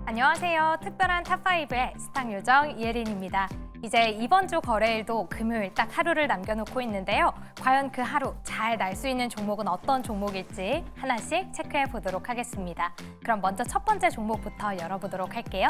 안녕하세요. 특별한 탑5의 스탁 요정 이혜린입니다. 이제 이번 주 거래일도 금요일 딱 하루를 남겨놓고 있는데요. 과연 그 하루 잘 날 수 있는 종목은 어떤 종목일지 하나씩 체크해 보도록 하겠습니다. 그럼 먼저 첫 번째 종목부터 열어보도록 할게요.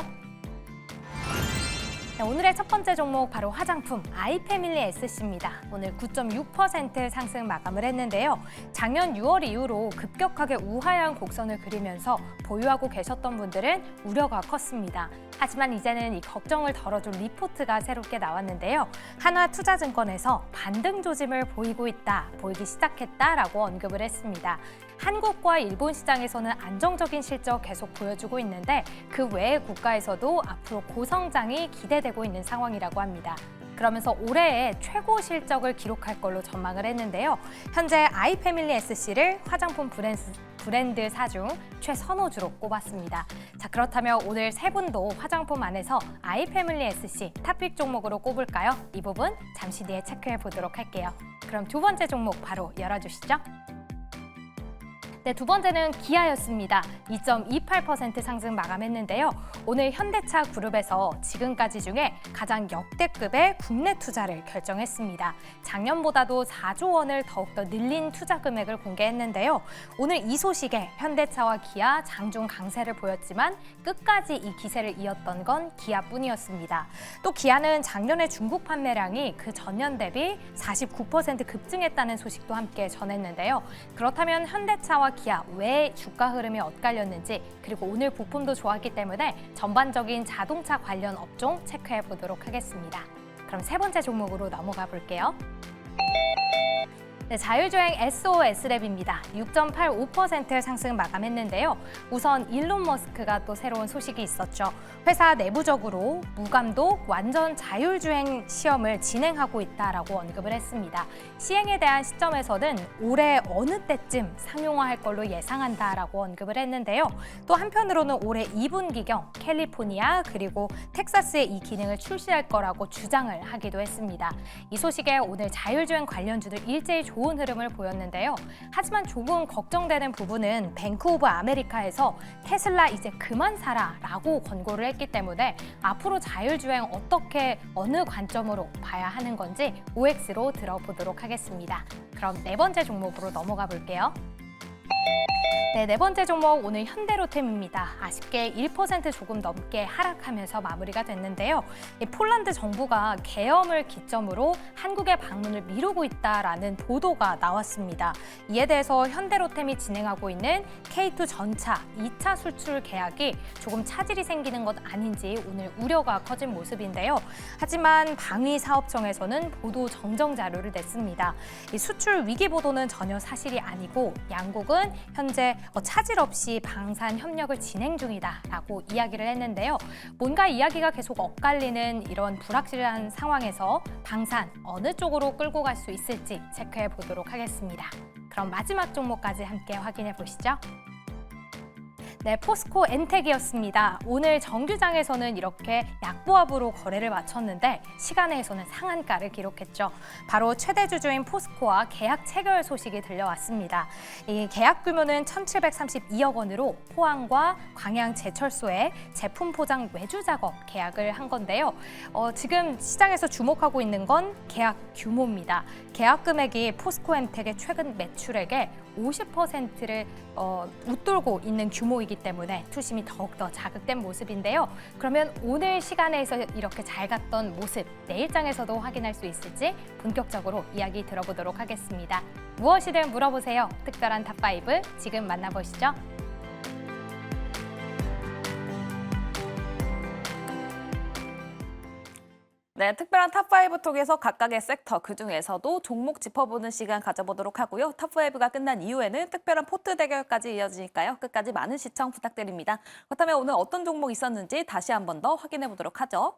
네, 오늘의 첫 번째 종목 바로 화장품 아이패밀리 SC입니다. 오늘 9.6% 상승 마감을 했는데요. 작년 6월 이후로 급격하게 우하향 곡선을 그리면서 보유하고 계셨던 분들은 우려가 컸습니다. 하지만 이제는 이 걱정을 덜어줄 리포트가 새롭게 나왔는데요. 한화투자증권에서 반등 조짐을 보이기 시작했다라고 언급을 했습니다. 한국과 일본 시장에서는 안정적인 실적 계속 보여주고 있는데 그 외의 국가에서도 앞으로 고성장이 기대되고 있는 상황이라고 합니다. 그러면서 올해의 최고 실적을 기록할 걸로 전망을 했는데요. 현재 아이패밀리 SC를 화장품 브랜드 사 중 최선호주로 꼽았습니다. 자, 그렇다면 오늘 세 분도 화장품 안에서 아이패밀리 SC 탑픽 종목으로 꼽을까요? 이 부분 잠시 뒤에 체크해 보도록 할게요. 그럼 두 번째 종목 바로 열어주시죠. 네, 두 번째는 기아였습니다. 2.28% 상승 마감했는데요. 오늘 현대차 그룹에서 지금까지 중에 가장 역대급의 국내 투자를 결정했습니다. 작년보다도 4조 원을 더욱더 늘린 투자 금액을 공개했는데요. 오늘 이 소식에 현대차와 기아 장중 강세를 보였지만 끝까지 이 기세를 이었던 건 기아뿐이었습니다. 또 기아는 작년에 중국 판매량이 그 전년 대비 49% 급증했다는 소식도 함께 전했는데요. 그렇다면 현대차와 기아 왜 주가 흐름이 엇갈렸는지 그리고 오늘 부품도 좋았기 때문에 전반적인 자동차 관련 업종 체크해 보도록 하겠습니다. 그럼 세 번째 종목으로 넘어가 볼게요. 네, 자율주행 SOS랩입니다. 6.85% 상승 마감했는데요. 우선 일론 머스크가 또 새로운 소식이 있었죠. 회사 내부적으로 무감독 완전 자율주행 시험을 진행하고 있다라고 언급을 했습니다. 시행에 대한 시점에서는 올해 어느 때쯤 상용화할 걸로 예상한다라고 언급을 했는데요. 또 한편으로는 올해 2분기경 캘리포니아 그리고 텍사스에 이 기능을 출시할 거라고 주장을 하기도 했습니다. 이 소식에 오늘 자율주행 관련주들 일제히 좋은 흐름을 보였는데요. 하지만 조금 걱정되는 부분은 뱅크 오브 아메리카에서 테슬라 이제 그만 사라라고 권고를 했기 때문에 앞으로 자율주행 어느 관점으로 봐야 하는 건지 OX로 들어보도록 하겠습니다. 그럼 네 번째 종목으로 넘어가 볼게요. 네 번째 종목 오늘 현대로템입니다. 아쉽게 1% 조금 넘게 하락하면서 마무리가 됐는데요. 폴란드 정부가 계엄을 기점으로 한국에 방문을 미루고 있다라는 보도가 나왔습니다. 이에 대해서 현대로템이 진행하고 있는 K2 전차 2차 수출 계약이 조금 차질이 생기는 것 아닌지 오늘 우려가 커진 모습인데요. 하지만 방위사업청에서는 보도 정정 자료를 냈습니다. 이 수출 위기 보도는 전혀 사실이 아니고 양국은 현재 차질 없이 방산 협력을 진행 중이다라고 이야기를 했는데요. 뭔가 이야기가 계속 엇갈리는 이런 불확실한 상황에서 방산 어느 쪽으로 끌고 갈 수 있을지 체크해 보도록 하겠습니다. 그럼 마지막 종목까지 함께 확인해 보시죠. 네, 포스코 엔텍이었습니다. 오늘 정규장에서는 이렇게 약보합으로 거래를 마쳤는데 시간외에서는 상한가를 기록했죠. 바로 최대 주주인 포스코와 계약 체결 소식이 들려왔습니다. 이 계약 규모는 1,732억 원으로 포항과 광양 제철소에 제품 포장 외주 작업 계약을 한 건데요. 지금 시장에서 주목하고 있는 건 계약 규모입니다. 계약 금액이 포스코 엔텍의 최근 매출액의 50%를 웃돌고 있는 규모이기 때문에 투심이 더욱더 자극된 모습인데요. 그러면 오늘 시간에서 이렇게 잘 갔던 모습 내일장에서도 확인할 수 있을지 본격적으로 이야기 들어보도록 하겠습니다. 무엇이든 물어보세요. 특별한 탑5 지금 만나보시죠. 네, 특별한 탑5 통해서 각각의 섹터, 그중에서도 종목 짚어보는 시간 가져보도록 하고요. 탑5가 끝난 이후에는 특별한 포트 대결까지 이어지니까요. 끝까지 많은 시청 부탁드립니다. 그렇다면 오늘 어떤 종목 있었는지 다시 한 번 더 확인해 보도록 하죠.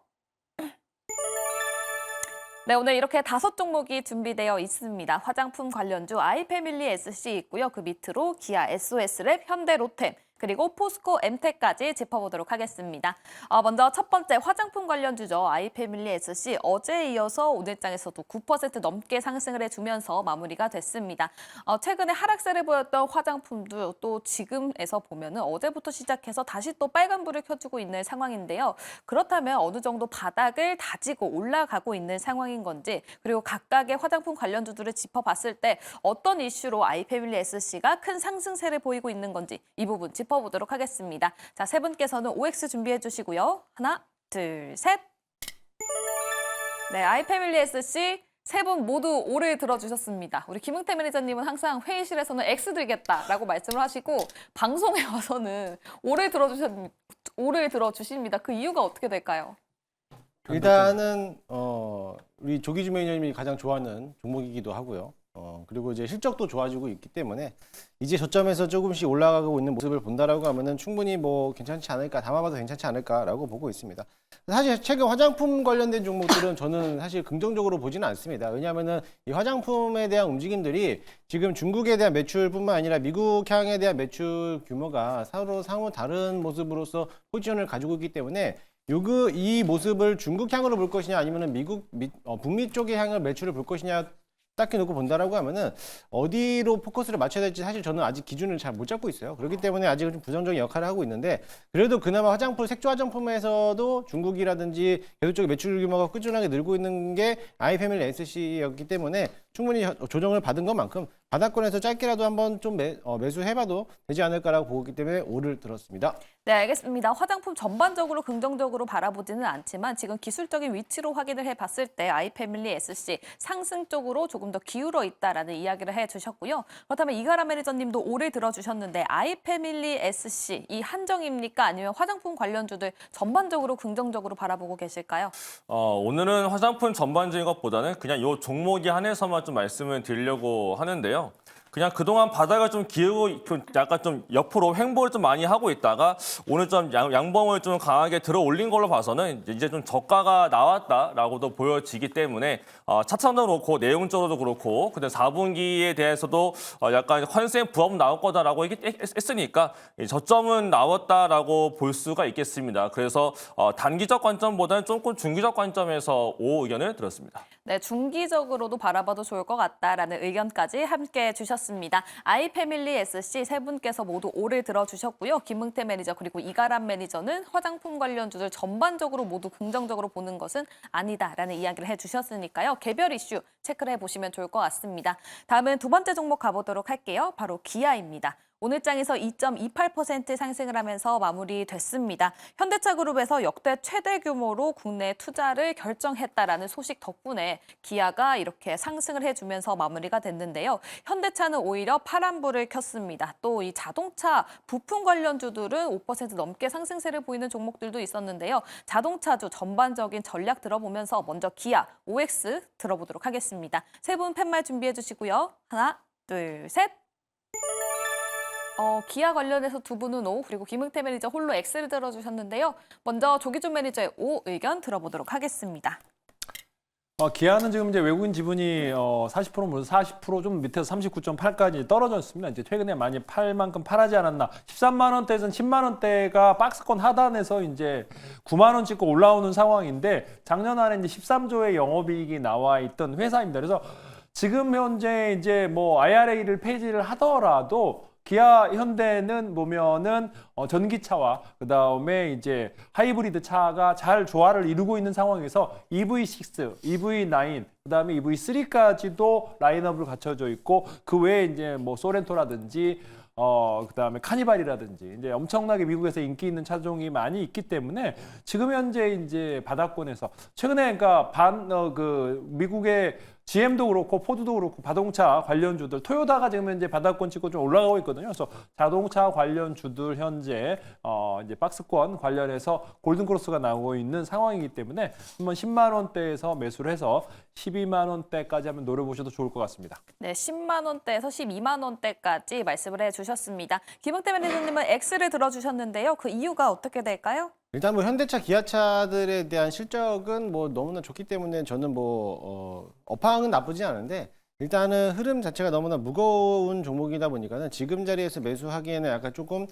네, 오늘 이렇게 5종목이 준비되어 있습니다. 화장품 관련주 아이패밀리 SC 있고요. 그 밑으로 기아 SOS랩, 현대로템, 그리고 포스코, 엠텍까지 짚어보도록 하겠습니다. 먼저 첫 번째 화장품 관련주죠. 아이패밀리 SC 어제에 이어서 오늘장에서도 9% 넘게 상승을 해주면서 마무리가 됐습니다. 최근에 하락세를 보였던 화장품도 또 지금에서 보면은 어제부터 시작해서 다시 또 빨간불을 켜주고 있는 상황인데요. 그렇다면 어느 정도 바닥을 다지고 올라가고 있는 상황인 건지, 그리고 각각의 화장품 관련주들을 짚어봤을 때 어떤 이슈로 아이패밀리 SC가 큰 상승세를 보이고 있는 건지 이 부분 짚어보도록 하겠습니다. 자, 세 분께서는 OX 준비해 주시고요. 하나, 둘, 셋. 네, 아이패밀리 SC 세 분 모두 O를 들어주셨습니다. 우리 김흥태 매니저님은 항상 회의실에서는 X 들겠다라고 말씀을 하시고 방송에 와서는 O를 들어주십니다. 그 이유가 어떻게 될까요? 일단은 우리 조기주 매니저님이 가장 좋아하는 종목이기도 하고요. 그리고 이제 실적도 좋아지고 있기 때문에 이제 저점에서 조금씩 올라가고 있는 모습을 본다라고 하면은 충분히 뭐 괜찮지 않을까, 담아봐도 괜찮지 않을까라고 보고 있습니다. 사실 최근 화장품 관련된 종목들은 저는 사실 긍정적으로 보지는 않습니다. 왜냐하면은 이 화장품에 대한 움직임들이 지금 중국에 대한 매출뿐만 아니라 미국 향에 대한 매출 규모가 서로 상호 다른 모습으로서 포지션을 가지고 있기 때문에 이 모습을 중국 향으로 볼 것이냐 아니면은 북미 쪽의 향을 매출을 볼 것이냐 딱히 놓고 본다라고 하면은 어디로 포커스를 맞춰야 될지 사실 저는 아직 기준을 잘 못 잡고 있어요. 그렇기 때문에 아직은 좀 부정적인 역할을 하고 있는데, 그래도 그나마 색조 화장품에서도 중국이라든지 계속적인 매출 규모가 꾸준하게 늘고 있는 게 아이패밀리 SC였기 때문에 충분히 조정을 받은 것만큼 바닥권에서 짧게라도 한번 좀 매수해봐도 되지 않을까라고 보고 있기 때문에 O를 들었습니다. 네, 알겠습니다. 화장품 전반적으로 긍정적으로 바라보지는 않지만 지금 기술적인 위치로 확인을 해봤을 때 아이패밀리 SC 상승 쪽으로 조금 더 기울어 있다라는 이야기를 해주셨고요. 그렇다면 이가람 매니저님도 O를 들어주셨는데 아이패밀리 SC 이 한정입니까? 아니면 화장품 관련주들 전반적으로 긍정적으로 바라보고 계실까요? 오늘은 화장품 전반적인 것보다는 그냥 이 종목에 한해서만 좀 말씀을 드리려고 하는데요. 그냥 그동안 바닥을 좀 기울고 약간 좀 옆으로 횡보를 좀 많이 하고 있다가 오늘 좀 양봉을 좀 강하게 들어 올린 걸로 봐서는 이제 좀 저가가 나왔다라고도 보여지기 때문에 차트도 그렇고 내용적으로도 그렇고 근데 4분기에 대해서도 약간 컨셉 부합 나올 거다라고 했으니까 저점은 나왔다라고 볼 수가 있겠습니다. 그래서 단기적 관점보다는 조금 중기적 관점에서 O 의견을 들었습니다. 네, 중기적으로도 바라봐도 좋을 것 같다라는 의견까지 함께 주셨습니다. 아이패밀리 SC 세 분께서 모두 O를 들어주셨고요. 김흥태 매니저 그리고 이가람 매니저는 화장품 관련주들 전반적으로 모두 긍정적으로 보는 것은 아니다라는 이야기를 해주셨으니까요. 개별 이슈 체크를 해보시면 좋을 것 같습니다. 다음은 두 번째 종목 가보도록 할게요. 바로 기아입니다. 오늘장에서 2.28% 상승을 하면서 마무리됐습니다. 현대차그룹에서 역대 최대 규모로 국내 투자를 결정했다라는 소식 덕분에 기아가 이렇게 상승을 해주면서 마무리가 됐는데요. 현대차는 오히려 파란불을 켰습니다. 또 이 자동차 부품 관련주들은 5% 넘게 상승세를 보이는 종목들도 있었는데요. 자동차주 전반적인 전략 들어보면서 먼저 기아, OX 들어보도록 하겠습니다. 세 분 팻말 준비해 주시고요. 하나, 둘, 셋. 기아 관련해서 두 분은 O, 그리고 김흥태 매니저 홀로 X를 들어주셨는데요. 먼저 조기준 매니저의 O 의견 들어보도록 하겠습니다. 기아는 지금 이제 외국인 지분이 40% 물론 40% 밑에서 39.8까지 떨어졌습니다. 이제 최근에 많이 팔 만큼 팔하지 않았나. 13만 원대에서는 10만 원대가 박스권 하단에서 이제 9만 원 찍고 올라오는 상황인데 작년 안에 이제 13조의 영업이익이 나와 있던 회사입니다. 그래서 지금 현재 이제 뭐 IRA를 폐지를 하더라도 기아 현대는 보면은 전기차와 그다음에 이제 하이브리드 차가 잘 조화를 이루고 있는 상황에서 EV6, EV9, 그다음에 EV3까지도 라인업을 갖춰져 있고 그 외에 이제 뭐 소렌토라든지 그다음에 카니발이라든지 이제 엄청나게 미국에서 인기 있는 차종이 많이 있기 때문에 지금 현재 이제 바닥권에서 최근에 그러니까 미국의 GM도 그렇고 포드도 그렇고 자동차 관련주들 토요타가 지금 현재 바닥권 찍고 좀 올라가고 있거든요. 그래서 자동차 관련주들 현재 이제 박스권 관련해서 골든크로스가 나오고 있는 상황이기 때문에 한번 10만 원대에서 매수를 해서 12만 원대까지 한번 노려보셔도 좋을 것 같습니다. 네, 10만 원대에서 12만 원대까지 말씀을 해주셨습니다. 김흥태 매니저님은 X를 들어주셨는데요. 그 이유가 어떻게 될까요? 일단 뭐 현대차, 기아차들에 대한 실적은 뭐 너무나 좋기 때문에 저는 업황은 나쁘지 않은데 일단은 흐름 자체가 너무나 무거운 종목이다 보니까는 지금 자리에서 매수하기에는 약간 조금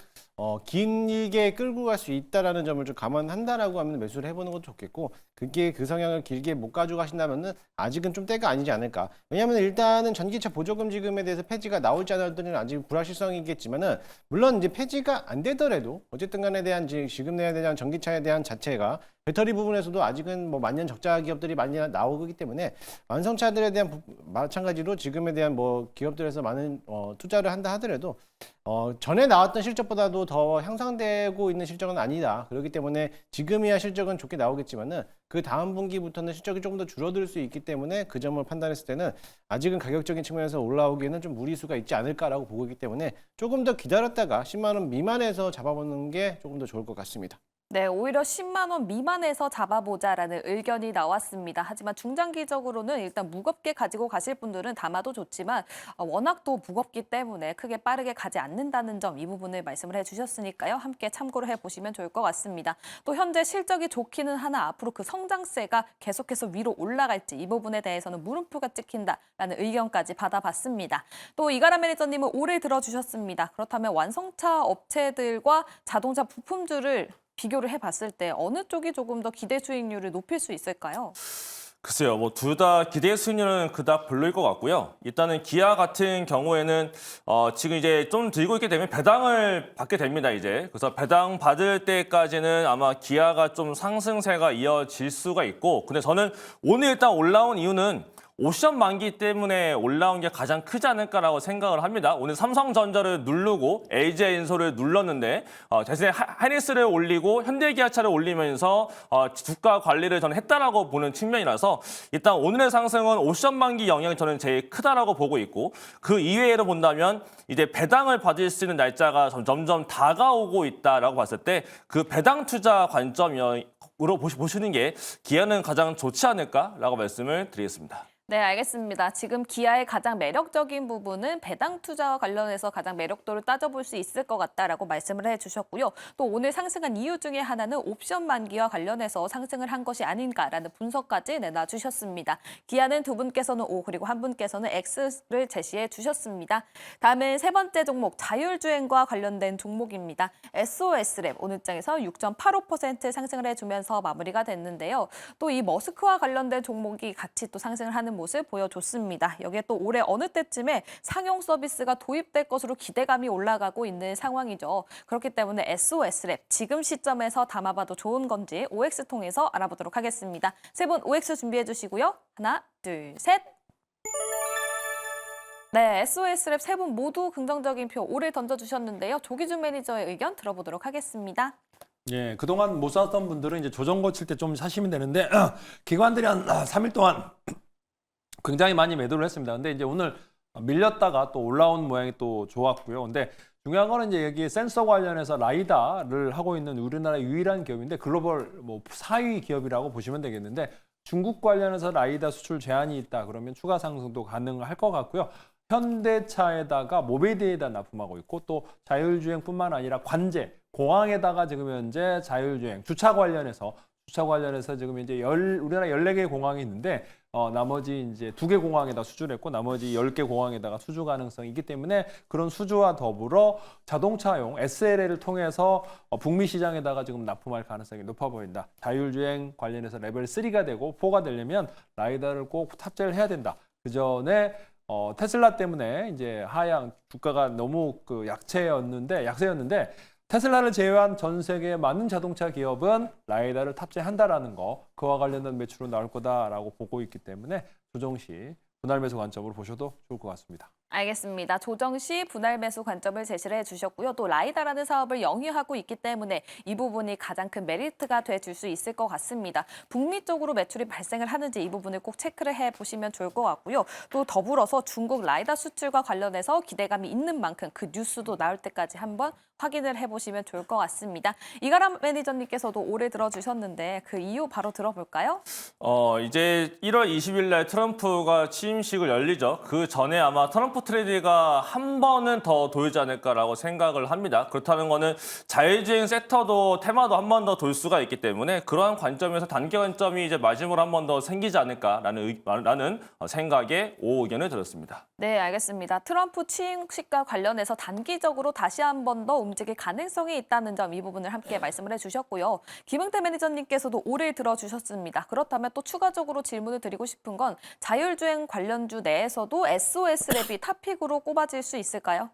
길게 끌고 갈 수 있다라는 점을 좀 감안한다라고 하면 매수를 해보는 것도 좋겠고, 그게 그 성향을 길게 못 가지고 가신다면은 아직은 좀 때가 아니지 않을까. 왜냐하면 일단은 전기차 보조금 지급에 대해서 폐지가 나올지 안 나올지는 아직 불확실성이겠지만은, 물론 이제 폐지가 안 되더라도 어쨌든 간에 대한 지급 내에 대한 전기차에 대한 자체가 배터리 부분에서도 아직은 뭐 만년 적자 기업들이 많이 나오기 때문에 완성차들에 대한 마찬가지로 지금에 대한 뭐 기업들에서 많은 투자를 한다 하더라도 전에 나왔던 실적보다도 더 향상되고 있는 실적은 아니다. 그렇기 때문에 지금이야 실적은 좋게 나오겠지만은 그 다음 분기부터는 실적이 조금 더 줄어들 수 있기 때문에 그 점을 판단했을 때는 아직은 가격적인 측면에서 올라오기에는 좀 무리수가 있지 않을까라고 보고 있기 때문에 조금 더 기다렸다가 10만 원 미만에서 잡아보는 게 조금 더 좋을 것 같습니다. 네, 오히려 10만 원 미만에서 잡아보자라는 의견이 나왔습니다. 하지만 중장기적으로는 일단 무겁게 가지고 가실 분들은 담아도 좋지만 워낙 또 무겁기 때문에 크게 빠르게 가지 않는다는 점, 이 부분을 말씀을 해주셨으니까요. 함께 참고를 해보시면 좋을 것 같습니다. 또 현재 실적이 좋기는 하나 앞으로 그 성장세가 계속해서 위로 올라갈지, 이 부분에 대해서는 물음표가 찍힌다라는 의견까지 받아봤습니다. 또 이가람 매니저님은 올해 들어주셨습니다. 그렇다면 완성차 업체들과 자동차 부품주를 비교를 해봤을 때 어느 쪽이 조금 더 기대 수익률을 높일 수 있을까요? 글쎄요, 뭐 둘 다 기대 수익률은 그닥 별로일 것 같고요. 일단은 기아 같은 경우에는 지금 이제 좀 들고 있게 되면 배당을 받게 됩니다, 이제. 그래서 배당 받을 때까지는 아마 기아가 좀 상승세가 이어질 수가 있고, 근데 저는 오늘 일단 올라온 이유는 옵션 만기 때문에 올라온 게 가장 크지 않을까라고 생각을 합니다. 오늘 삼성전자를 누르고 LG엔솔을 눌렀는데 대신에 하이닉스를 올리고 현대기아차를 올리면서 주가 관리를 저는 했다라고 보는 측면이라서 일단 오늘의 상승은 옵션 만기 영향이 저는 제일 크다라고 보고 있고, 그 이외로 본다면 이제 배당을 받을 수 있는 날짜가 점점 다가오고 있다라고 봤을 때 그 배당 투자 관점으로 보시는 게 기아는 가장 좋지 않을까라고 말씀을 드리겠습니다. 네, 알겠습니다. 지금 기아의 가장 매력적인 부분은 배당 투자와 관련해서 가장 매력도를 따져볼 수 있을 것 같다라고 말씀을 해주셨고요. 또 오늘 상승한 이유 중에 하나는 옵션 만기와 관련해서 상승을 한 것이 아닌가라는 분석까지 내놔주셨습니다. 기아는 두 분께서는 O, 그리고 한 분께서는 X를 제시해 주셨습니다. 다음은 세 번째 종목, 자율주행과 관련된 종목입니다. SOS랩 오늘 장에서 6.85% 상승을 해주면서 마무리가 됐는데요. 또 이 머스크와 관련된 종목이 같이 또 상승을 하는 모습 보여줬습니다. 여기에 또 올해 어느 때쯤에 상용 서비스가 도입될 것으로 기대감이 올라가고 있는 상황이죠. 그렇기 때문에 SOS랩 지금 시점에서 담아봐도 좋은 건지 OX 통해서 알아보도록 하겠습니다. 세 분 OX 준비해 주시고요. 하나, 둘, 셋. 네, SOS랩 세 분 모두 긍정적인 표 올해 던져주셨는데요. 조기준 매니저의 의견 들어보도록 하겠습니다. 예, 그동안 못 샀던 분들은 이제 조정 거칠 때 좀 사시면 되는데 기관들이 한 3일 동안 굉장히 많이 매도를 했습니다. 근데 이제 오늘 밀렸다가 또 올라온 모양이 또 좋았고요. 근데 중요한 거는 이제 여기 센서 관련해서 라이다를 하고 있는 우리나라 유일한 기업인데 글로벌 뭐 4위 기업이라고 보시면 되겠는데, 중국 관련해서 라이다 수출 제한이 있다 그러면 추가 상승도 가능할 것 같고요. 현대차에다가 모비드에다 납품하고 있고, 또 자율주행뿐만 아니라 관제, 공항에다가 지금 현재 자율주행, 주차 관련해서 지금 이제 우리나라 14개 공항이 있는데 나머지 이제 2개 공항에다 수주를 했고 나머지 10개 공항에다가 수주 가능성이 있기 때문에 그런 수주와 더불어 자동차용 SLA를 통해서 북미 시장에다가 지금 납품할 가능성이 높아 보인다. 자율주행 관련해서 레벨 3가 되고 4가 되려면 라이다를 꼭 탑재를 해야 된다. 그 전에 테슬라 때문에 이제 하향 주가가 너무 약세였는데 테슬라를 제외한 전 세계의 많은 자동차 기업은 라이다를 탑재한다라는 거, 그와 관련된 매출은 나올 거다라고 보고 있기 때문에 조정 시 분할 매수 관점으로 보셔도 좋을 것 같습니다. 알겠습니다. 조정 시 분할 매수 관점을 제시를 해주셨고요. 또 라이다라는 사업을 영위하고 있기 때문에 이 부분이 가장 큰 메리트가 돼줄 수 있을 것 같습니다. 북미 쪽으로 매출이 발생을 하는지 이 부분을 꼭 체크를 해보시면 좋을 것 같고요. 또 더불어서 중국 라이다 수출과 관련해서 기대감이 있는 만큼 그 뉴스도 나올 때까지 한번 확인을 해보시면 좋을 것 같습니다. 이가람 매니저님께서도 올해 들어주셨는데 그 이유 바로 들어볼까요? 이제 1월 20일 날 트럼프가 취임식을 열리죠. 그 전에 아마 트럼프 트럼프 트레이드가 한 번은 더 돌지 않을까라고 생각을 합니다. 그렇다는 거는 자율주행 섹터도 테마도 한 번 더 돌 수가 있기 때문에 그러한 관점에서 단기 관점이 이제 마지막으로 한 번 더 생기지 않을까라는 생각에 오 의견을 들었습니다. 네, 알겠습니다. 트럼프 취임식과 관련해서 단기적으로 다시 한 번 더 움직일 가능성이 있다는 점 이 부분을 함께 말씀을 해주셨고요. 김흥태 매니저님께서도 오를 들어주셨습니다. 그렇다면 또 추가적으로 질문을 드리고 싶은 건 자율주행 관련주 내에서도 SOS랩이 탑픽으로 꼽아질 수 있을까요?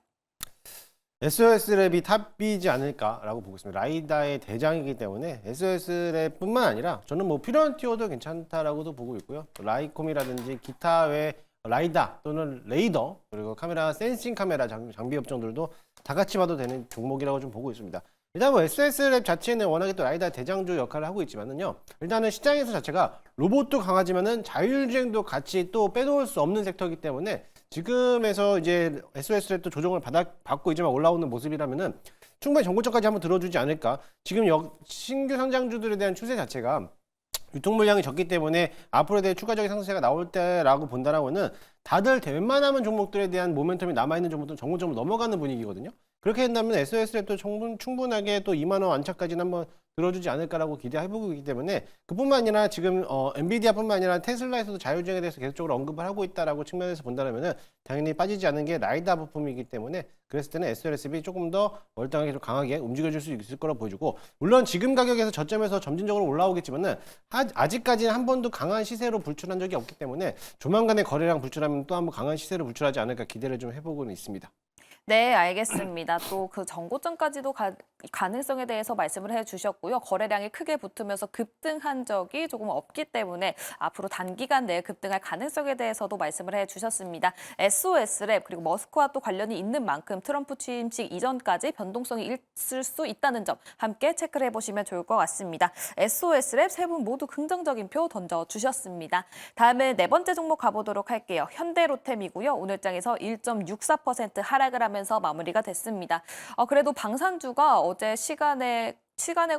SOS랩이 탑이지 않을까라고 보고 있습니다. 라이다의 대장이기 때문에 SOS랩뿐만 아니라 저는 뭐 퓨런티어도 괜찮다라고도 보고 있고요. 라이콤이라든지 기타 외 라이다 또는 레이더 그리고 카메라 센싱 카메라 장비 업종들도 다 같이 봐도 되는 종목이라고 좀 보고 있습니다. 일단 뭐 SOS랩 자체는 워낙에 또 라이다 대장주 역할을 하고 있지만은요. 일단은 시장에서 자체가 로봇도 강하지만은 자율주행도 같이 또 빼놓을 수 없는 섹터이기 때문에 지금에서 이제 SOS랩도 조정을 받고 있지만 올라오는 모습이라면은 충분히 정고점까지 한번 들어주지 않을까. 지금 신규 상장주들에 대한 추세 자체가 유통 물량이 적기 때문에 앞으로에 대해 추가적인 상승세가 나올 때라고 본다라고는 다들 웬만하면 종목들에 대한 모멘텀이 남아있는 종목들은 정고점을 넘어가는 분위기거든요. 그렇게 된다면 SOS랩도 충분하게 또 2만 원 안착까지는 한번 들어주지 않을까라고 기대해보고 있기 때문에 그뿐만 아니라 지금 엔비디아뿐만 아니라 테슬라에서도 자율주행에 대해서 계속적으로 언급을 하고 있다라고 측면에서 본다면은 당연히 빠지지 않는 게 라이다 부품이기 때문에 그랬을 때는 SOS랩이 조금 더 월등하게 좀 강하게 움직여줄 수 있을 거라고 보여주고 물론 지금 가격에서 저점에서 점진적으로 올라오겠지만은 아직까지는 한 번도 강한 시세로 불출한 적이 없기 때문에 조만간에 거래량 불출하면 또 한번 강한 시세로 불출하지 않을까 기대를 좀 해보고는 있습니다. 네, 알겠습니다. 또 그 정고점까지도 가능성에 대해서 말씀을 해주셨고요. 거래량이 크게 붙으면서 급등한 적이 조금 없기 때문에 앞으로 단기간 내에 급등할 가능성에 대해서도 말씀을 해주셨습니다. SOS랩 그리고 머스크와 또 관련이 있는 만큼 트럼프 취임식 이전까지 변동성이 있을 수 있다는 점 함께 체크를 해보시면 좋을 것 같습니다. SOS랩 세 분 모두 긍정적인 표 던져주셨습니다. 다음에 네 번째 종목 가보도록 할게요. 현대로템이고요. 오늘장에서 1.64% 하락을 하면서 마무리가 됐습니다. 그래도 방산주가 어제 시간에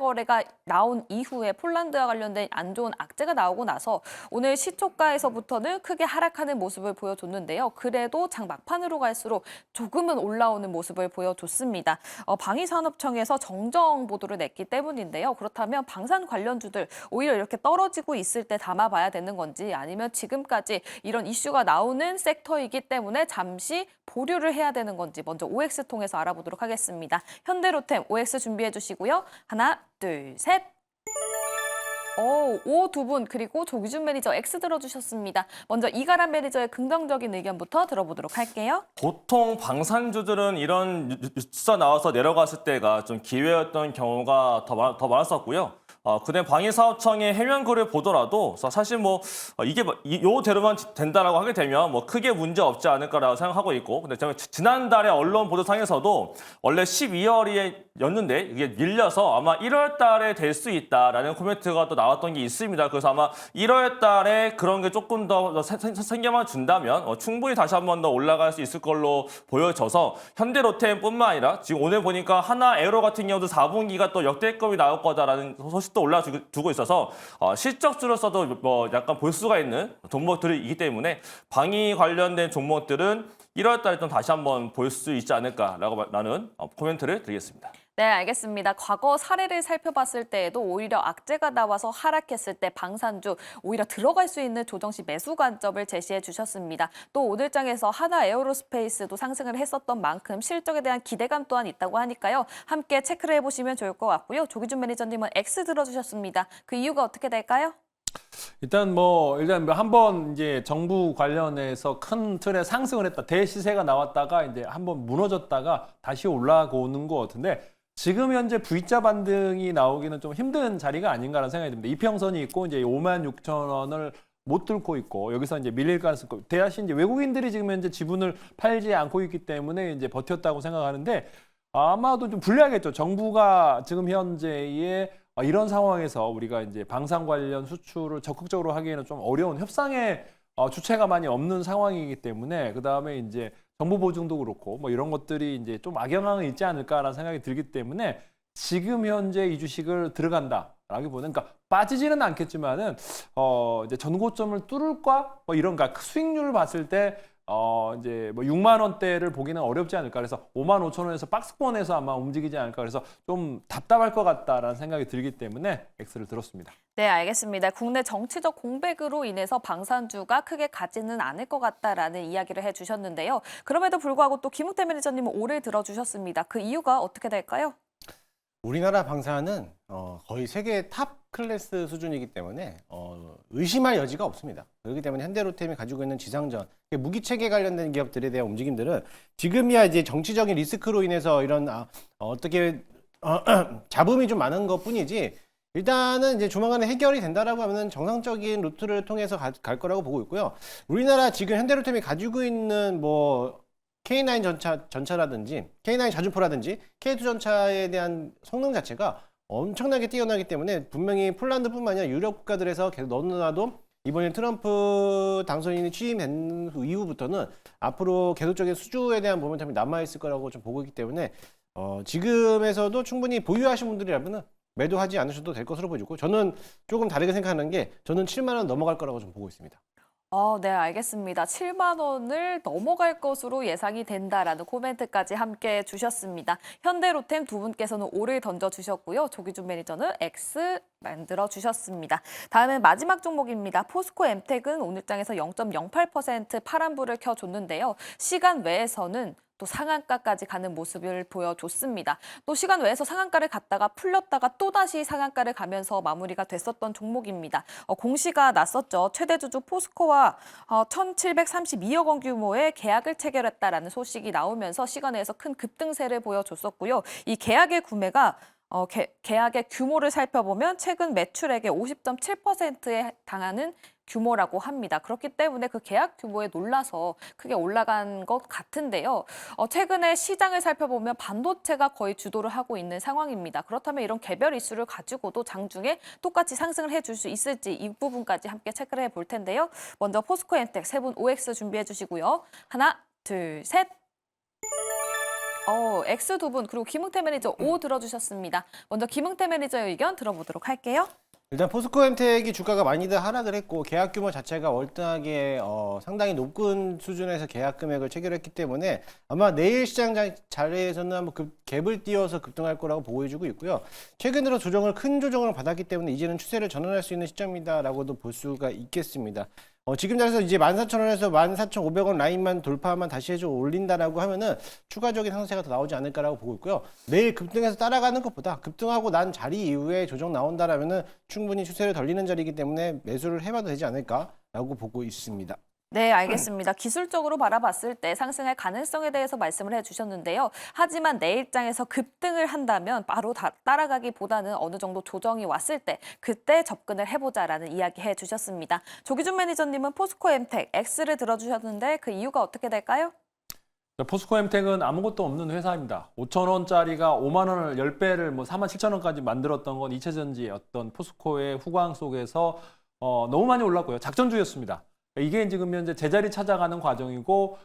거래가 나온 이후에 폴란드와 관련된 안 좋은 악재가 나오고 나서 오늘 시초가에서부터는 크게 하락하는 모습을 보여줬는데요. 그래도 장 막판으로 갈수록 조금은 올라오는 모습을 보여줬습니다. 방위산업청에서 정정 보도를 냈기 때문인데요. 그렇다면 방산 관련주들 오히려 이렇게 떨어지고 있을 때 담아봐야 되는 건지 아니면 지금까지 이런 이슈가 나오는 섹터이기 때문에 잠시 보류를 해야 되는 건지 먼저 OX 통해서 알아보도록 하겠습니다. 현대로템 OX 준비해 주시고요. 하나, 둘, 셋. 오 두 분 그리고 조기준 매니저 X 들어주셨습니다. 먼저 이가람 매니저의 긍정적인 의견부터 들어보도록 할게요. 보통 방산주들은 이런 뉴스가 나와서 내려갔을 때가 좀 기회였던 경우가 더 많았었고요. 그다음 방위사업청의 해명글을 보더라도 사실 뭐 이게 요대로만 된다라고 하게 되면 뭐 크게 문제 없지 않을까라고 생각하고 있고, 근데 제가 지난달에 언론 보도상에서도 원래 12월이었는데 이게 밀려서 아마 1월달에 될 수 있다라는 코멘트가 또 나왔던 게 있습니다. 그래서 아마 1월달에 그런 게 조금 더 생겨만 준다면 충분히 다시 한 번 더 올라갈 수 있을 걸로 보여져서 현대로템뿐만 아니라 지금 오늘 보니까 하나에어로 같은 경우도 4분기가 또 역대급이 나올 거다라는 소식 또 올라두고 있어서 실적주로서도 뭐 약간 볼 수가 있는 종목들이기 때문에 방위 관련된 종목들은 1월 달에 좀 다시 한번 볼 수 있지 않을까라고 라는 코멘트를 드리겠습니다. 네, 알겠습니다. 과거 사례를 살펴봤을 때에도 오히려 악재가 나와서 하락했을 때 방산주 오히려 들어갈 수 있는 조정 시 매수 관점을 제시해 주셨습니다. 또 오늘장에서 하나 에어로스페이스도 상승을 했었던 만큼 실적에 대한 기대감 또한 있다고 하니까요. 함께 체크를 해보시면 좋을 것 같고요. 조기준 매니저님은 X 들어주셨습니다. 그 이유가 어떻게 될까요? 일단 한번 이제 정부 관련해서 큰 틀의 상승을 했다. 대시세가 나왔다가 이제 한번 무너졌다가 다시 올라오는 것 같은데 지금 현재 V자 반등이 나오기는 좀 힘든 자리가 아닌가라는 생각이 듭니다. 이평선이 있고 이제 56,000원을 못 뚫고 있고 여기서 이제 밀릴 가능성이 있고 대신 이제 외국인들이 지금 현재 지분을 팔지 않고 있기 때문에 이제 버텼다고 생각하는데 아마도 좀 불리하겠죠. 정부가 지금 현재의 이런 상황에서 우리가 이제 방산 관련 수출을 적극적으로 하기에는 좀 어려운 협상의 주체가 많이 없는 상황이기 때문에 그 다음에 이제 정부 보증도 그렇고 뭐 이런 것들이 이제 좀 악영향이 있지 않을까라는 생각이 들기 때문에 지금 현재 이 주식을 들어간다라기보다는 그러니까 빠지지는 않겠지만은 이제 전고점을 뚫을까 뭐 이런 수익률을 봤을 때 이제 뭐 6만 원대를 보기는 어렵지 않을까. 그래서 5만 5천 원에서 박스권에서 아마 움직이지 않을까. 그래서 좀 답답할 것 같다라는 생각이 들기 때문에 X를 들었습니다. 네, 알겠습니다. 국내 정치적 공백으로 인해서 방산주가 크게 가지는 않을 것 같다라는 이야기를 해주셨는데요. 그럼에도 불구하고 또 김웅태 매니저님은 올해 들어주셨습니다. 그 이유가 어떻게 될까요? 우리나라 방사는 거의 세계 탑 클래스 수준이기 때문에 의심할 여지가 없습니다. 그렇기 때문에 현대로템이 가지고 있는 지상전, 무기 체계 관련된 기업들에 대한 움직임들은 지금이야 이제 정치적인 리스크로 인해서 이런 잡음이 좀 많은 것뿐이지 일단은 이제 조만간에 해결이 된다라고 하면은 정상적인 루트를 통해서 갈 거라고 보고 있고요. 우리나라 지금 현대로템이 가지고 있는 뭐 K9 전차라든지 K9 자주포라든지 K2 전차에 대한 성능 자체가 엄청나게 뛰어나기 때문에 분명히 폴란드뿐만 아니라 유럽 국가들에서 계속 너무나도 이번에 트럼프 당선인이 취임된 이후부터는 앞으로 계속적인 수주에 대한 모멘텀이 남아있을 거라고 좀 보고 있기 때문에 지금에서도 충분히 보유하신 분들이라면 매도하지 않으셔도 될 것으로 보이고 저는 조금 다르게 생각하는 게 저는 7만 원 넘어갈 거라고 좀 보고 있습니다. 네, 알겠습니다. 7만 원을 넘어갈 것으로 예상이 된다라는 코멘트까지 함께 주셨습니다. 현대로템 두 분께서는 O를 던져주셨고요. 조기준 매니저는 X 만들어주셨습니다. 다음은 마지막 종목입니다. 포스코 엠텍은 오늘장에서 0.08% 파란불을 켜줬는데요. 시간 외에서는 또 상한가까지 가는 모습을 보여줬습니다. 또 시간 외에서 상한가를 갔다가 풀렸다가 또다시 상한가를 가면서 마무리가 됐었던 종목입니다. 공시가 났었죠. 최대 주주 포스코와 1,732억 원 규모의 계약을 체결했다라는 소식이 나오면서 시간 외에서 큰 급등세를 보여줬었고요. 이 계약의 구매가 계약의 규모를 살펴보면 최근 매출액의 50.7%에 해당하는 규모라고 합니다. 그렇기 때문에 그 계약 규모에 놀라서 크게 올라간 것 같은데요. 최근에 시장을 살펴보면 반도체가 거의 주도를 하고 있는 상황입니다. 그렇다면 이런 개별 이슈를 가지고도 장중에 똑같이 상승을 해줄 수 있을지 이 부분까지 함께 체크를 해볼 텐데요. 먼저 포스코 엠텍 세 분 OX 준비해 주시고요. 하나, 둘, 셋. X 두 분 그리고 김웅태 매니저 O 들어주셨습니다. 먼저 김웅태 매니저의 의견 들어보도록 할게요. 일단 포스코엠텍이 주가가 많이들 하락을 했고 계약 규모 자체가 월등하게 상당히 높은 수준에서 계약 금액을 체결했기 때문에 아마 내일 시장 자리에서는 한번 갭을 띄워서 급등할 거라고 보여주고 있고요. 최근 들어 큰 조정을 받았기 때문에 이제는 추세를 전환할 수 있는 시점이다라고도 볼 수가 있겠습니다. 지금 자리에서 이제 14,000원에서 14,500원 라인만 돌파만 다시 해줘 올린다라고 하면은 추가적인 상승세가 더 나오지 않을까라고 보고 있고요. 내일 급등해서 따라가는 것보다 급등하고 난 자리 이후에 조정 나온다라면은 충분히 추세를 덜리는 자리이기 때문에 매수를 해봐도 되지 않을까라고 보고 있습니다. 네, 알겠습니다. 기술적으로 바라봤을 때 상승할 가능성에 대해서 말씀을 해주셨는데요. 하지만 내일장에서 급등을 한다면 바로 따라가기보다는 어느 정도 조정이 왔을 때 그때 접근을 해보자라는 이야기 해주셨습니다. 조기준 매니저님은 포스코 엠텍 X를 들어주셨는데 그 이유가 어떻게 될까요? 포스코 엠텍은 아무것도 없는 회사입니다. 5,000원짜리가 5만 원을 10배를 뭐 47,000원까지 만들었던 건 이채전지의 어떤 포스코의 후광 속에서 너무 많이 올랐고요. 작전주였습니다. 이게 지금 현재 제자리 찾아가는 과정이고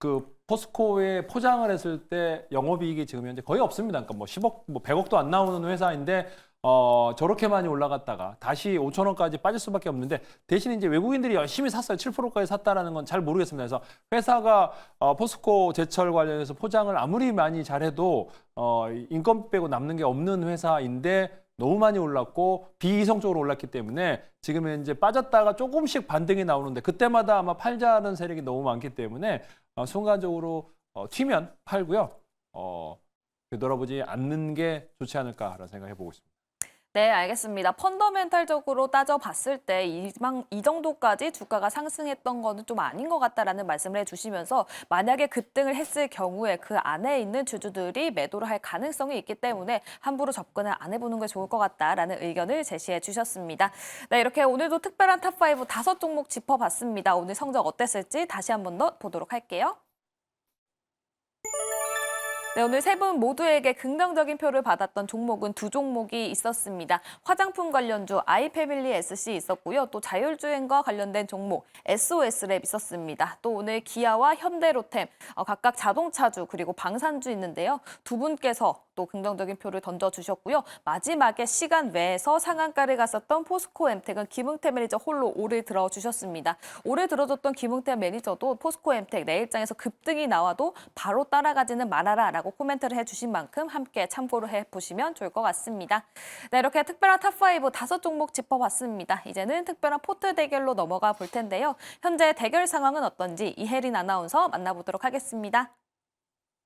그 포스코에 포장을 했을 때 영업이익이 지금 현재 거의 없습니다. 그러니까 뭐 10억, 뭐 100억도 안 나오는 회사인데 저렇게 많이 올라갔다가 다시 5,000원까지 빠질 수밖에 없는데 대신 이제 외국인들이 열심히 샀어요. 7%까지 샀다라는 건 잘 모르겠습니다. 그래서 회사가 포스코 제철 관련해서 포장을 아무리 많이 잘해도 인건비 빼고 남는 게 없는 회사인데 너무 많이 올랐고 비이성적으로 올랐기 때문에 지금 현재 빠졌다가 조금씩 반등이 나오는데 그때마다 아마 팔자는 세력이 너무 많기 때문에 순간적으로 튀면 팔고요. 되돌아보지 않는 게 좋지 않을까라는 생각을 해보고 있습니다. 네, 알겠습니다. 펀더멘탈적으로 따져봤을 때 이 정도까지 주가가 상승했던 거는 좀 아닌 것 같다라는 말씀을 해주시면서 만약에 급등을 했을 경우에 그 안에 있는 주주들이 매도를 할 가능성이 있기 때문에 함부로 접근을 안 해보는 게 좋을 것 같다라는 의견을 제시해 주셨습니다. 네, 이렇게 오늘도 특별한 탑5 5종목 짚어봤습니다. 오늘 성적 어땠을지 다시 한 번 더 보도록 할게요. 네, 오늘 세 분 모두에게 긍정적인 표를 받았던 종목은 두 종목이 있었습니다. 화장품 관련주 아이패밀리 SC 있었고요. 또 자율주행과 관련된 종목 SOS랩 있었습니다. 또 오늘 기아와 현대로템 각각 자동차주 그리고 방산주 있는데요. 두 분께서 또 긍정적인 표를 던져주셨고요. 마지막에 시간 외에서 상한가를 갔었던 포스코엠텍은 김응태 매니저 홀로 올을 들어주셨습니다. 올을 들어줬던 김응태 매니저도 포스코엠텍 내일장에서 급등이 나와도 바로 따라가지는 말아라라고 코멘트를 해주신 만큼 함께 참고를 해보시면 좋을 것 같습니다. 네, 이렇게 특별한 탑5 5 종목 짚어봤습니다. 이제는 특별한 포트 대결로 넘어가 볼 텐데요. 현재 대결 상황은 어떤지 이혜린 아나운서 만나보도록 하겠습니다.